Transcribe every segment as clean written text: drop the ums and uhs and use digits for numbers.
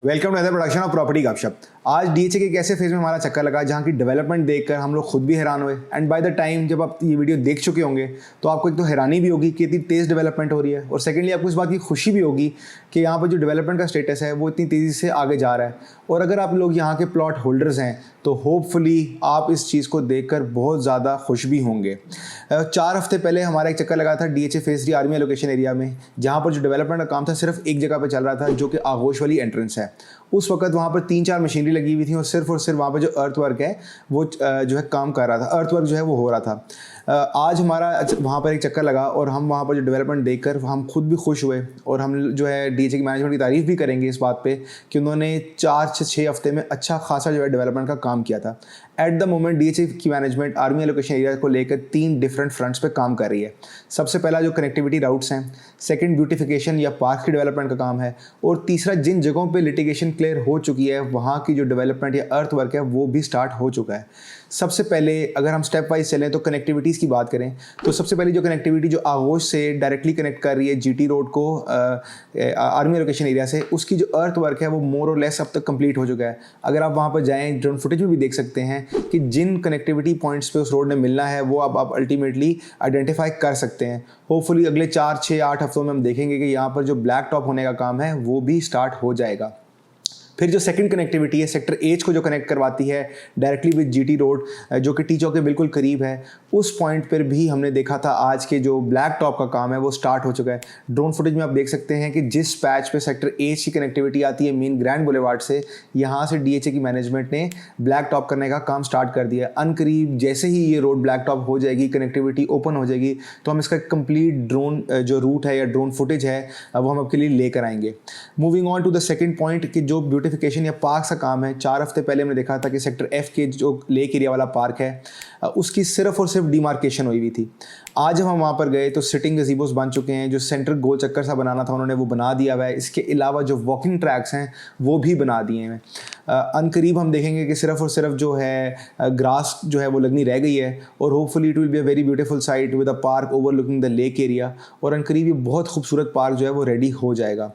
Welcome to other production of property Gupshup. आज DHA के एक ऐसे फेज में हमारा चक्कर लगा जहाँ की डेवलपमेंट देखकर हम लोग खुद भी हैरान हुए। एंड बाय द टाइम जब आप ये वीडियो देख चुके होंगे तो आपको एक तो हैरानी भी होगी कि इतनी तेज़ डेवलपमेंट हो रही है, और सेकेंडली आपको इस बात की खुशी भी होगी कि यहाँ पर जो डेवलपमेंट का स्टेटस है वो इतनी तेज़ी से आगे जा रहा है। और अगर आप लोग यहाँ के प्लॉट होल्डर्स हैं तो होपफुली आप इस चीज़ को देखकर बहुत ज़्यादा खुश भी होंगे। 4 हफ्ते पहले हमारा एक चक्कर लगा था DHA phase 3 army allocation area में, जहाँ पर जो डेवलपमेंट का काम था सिर्फ एक जगह पर चल रहा था जो कि आगोश वाली एंट्रेंस है। उस वक्त वहाँ पर 3-4 मशीनरी लगी हुई थी और सिर्फ वहाँ पर जो अर्थ वर्क है वो जो है काम कर रहा था, अर्थ वर्क जो है वो हो रहा था। आज हमारा वहाँ पर एक चक्कर लगा और हम वहाँ पर जो डेवलपमेंट देखकर हम खुद भी खुश हुए, और हम जो है डीएचए की मैनेजमेंट की तारीफ़ भी करेंगे इस बात पे कि उन्होंने 4 से 6 हफ्ते में अच्छा खासा जो है डेवलपमेंट का काम किया था। एट द मोमेंट डीएचए की मैनेजमेंट आर्मी एलोकेशन एरिया को लेकर 3 डिफरेंट फ्रंट्स पे काम कर रही है। सबसे पहला जो कनेक्टिविटी राउट्स हैं, सेकंड ब्यूटिफिकेशन या पार्क की डेवलपमेंट का काम है, और तीसरा जिन जगहों पे लिटिगेशन क्लियर हो चुकी है वहाँ की जो डेवलपमेंट या अर्थ वर्क है वो भी स्टार्ट हो चुका है। सबसे पहले अगर हम स्टेप वाइज चलें तो कनेक्टिविटीज़ की बात करें तो सबसे पहले जो कनेक्टिविटी जो आगोश से डायरेक्टली कनेक्ट कर रही है जीटी रोड को आर्मी एलोकेशन एरिया से, उसकी जो अर्थ वर्क है वो मोर और लेस अब तक कंप्लीट हो चुका है। अगर आप वहाँ पर जाएँ ड्रोन फुटेज में भी देख सकते हैं कि जिन कनेक्टिविटी पॉइंट्स पे उस रोड ने मिलना है वो अब आप अल्टीमेटली आइडेंटिफाई कर सकते हैं। होपफुली अगले 4, 6, 8 हफ्तों में हम देखेंगे कि यहाँ पर जो ब्लैक टॉप होने का काम है वो भी स्टार्ट हो जाएगा। फिर जो सेकंड कनेक्टिविटी है सेक्टर एच को जो कनेक्ट करवाती है डायरेक्टली विद जीटी रोड जो कि टी चौक के बिल्कुल करीब है, उस पॉइंट पर भी हमने देखा था आज के जो ब्लैक टॉप का काम है वो स्टार्ट हो चुका है। ड्रोन फुटेज में आप देख सकते हैं कि जिस पैच पे सेक्टर एच की कनेक्टिविटी आती है मेन ग्रैंड बुलेवार्ड से, यहाँ से डीएचए की मैनेजमेंट ने ब्लैक टॉप करने का काम स्टार्ट कर दिया है। अनकरीब जैसे ही ये रोड ब्लैक टॉप हो जाएगी, कनेक्टिविटी ओपन हो जाएगी, तो हम इसका कंप्लीट ड्रोन जो रूट है या ड्रोन फुटेज है वो हम आपके लिए लेकर आएंगे। Moving on to the second point कि जो ब्यूटिफिकेशन या पार्क का काम है, 4 हफ्ते पहले हमने देखा था कि सेक्टर एफ के जो लेक एरिया वाला पार्क है उसकी सिर्फ और सिर्फ डिमार्केशन हुई हुई थी। आज जब हम वहाँ पर गए तो सिटिंग गज़ीबोस बन चुके हैं, जो सेंटर गोल चक्कर सा बनाना था उन्होंने वो बना दिया हुआ है। इसके अलावा जो वॉकिंग ट्रैक्स हैं वो भी बना दिए हैं। अनकरीब हम देखेंगे कि सिर्फ और सिर्फ जो है ग्रास जो है वो लगनी रह गई है, और hopefully it will be a very beautiful sight with a park overlooking the lake area, और अनकरीब ये बहुत खूबसूरत पार्क जो है वो रेडी हो जाएगा।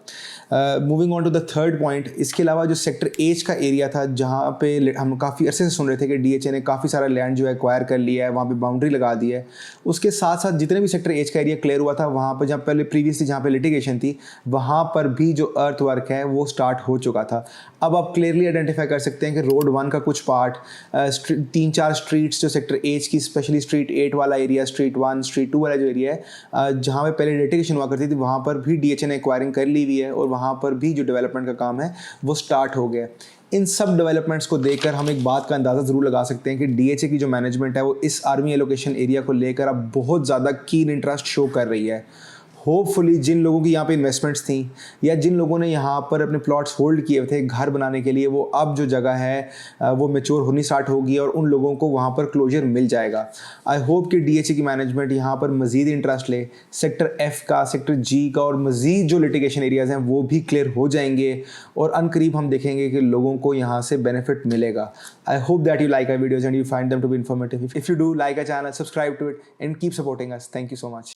Moving on to the third point, इसके अलावा जो सेक्टर एच का एरिया था जहाँ पे हम काफ़ी अरसे से सुन रहे थे कि डीएचए ने काफ़ी सारा लैंड जो है एक्वायर कर लिया है, वहाँ पे बाउंड्री लगा दी है, उसके साथ साथ जितने भी सेक्टर एच का एरिया क्लियर हुआ था वहाँ पर जहाँ पहले प्रीवियसली जहाँ पे लिटिगेशन थी वहाँ पर भी जो अर्थ वर्क है वो स्टार्ट हो चुका था। अब आप क्लियरली आइडेंटिफाई कर सकते हैं कि रोड 1 का कुछ पार्ट, 3-4 स्ट्रीट्स जो सेक्टर एच की, स्पेशली स्ट्रीट 8 वाला एरिया, स्ट्रीट 1, स्ट्रीट 2 वाला जो एरिया है जहाँ पे पहले लिटिगेशन हुआ करती थी वहाँ पर भी डीएचए ने एक्वायरिंग कर ली हुई है, और वहाँ पर भी जो डेवलपमेंट का काम है वो स्टार्ट हो गया। इन सब डेवलपमेंट्स को देखकर हम एक बात का अंदाज़ा ज़रूर लगा सकते हैं कि डीएचए की जो मैनेजमेंट है वो इस आर्मी एलोकेशन एरिया को लेकर अब बहुत ज़्यादा कीन इंटरेस्ट शो कर रही है। होपफुली जिन लोगों की यहाँ पे इन्वेस्टमेंट्स थी या जिन लोगों ने यहाँ पर अपने प्लॉट्स होल्ड किए थे घर बनाने के लिए, वो अब जो जगह है वो मैच्योर होनी स्टार्ट होगी और उन लोगों को वहाँ पर क्लोजर मिल जाएगा। आई होप कि डीएचए की मैनेजमेंट यहाँ पर मज़ीद इंटरेस्ट ले, सेक्टर एफ का, सेक्टर जी का और मज़ीद जो लिटिगेशन एरियाज़ हैं वो भी क्लियर हो जाएंगे, और अनकरीब हम देखेंगे कि लोगों को यहाँ से बेनिफिट मिलेगा। I hope that you like our videos and you find them to be informative. If you do, like our channel, subscribe to it and keep supporting us. Thank you so much.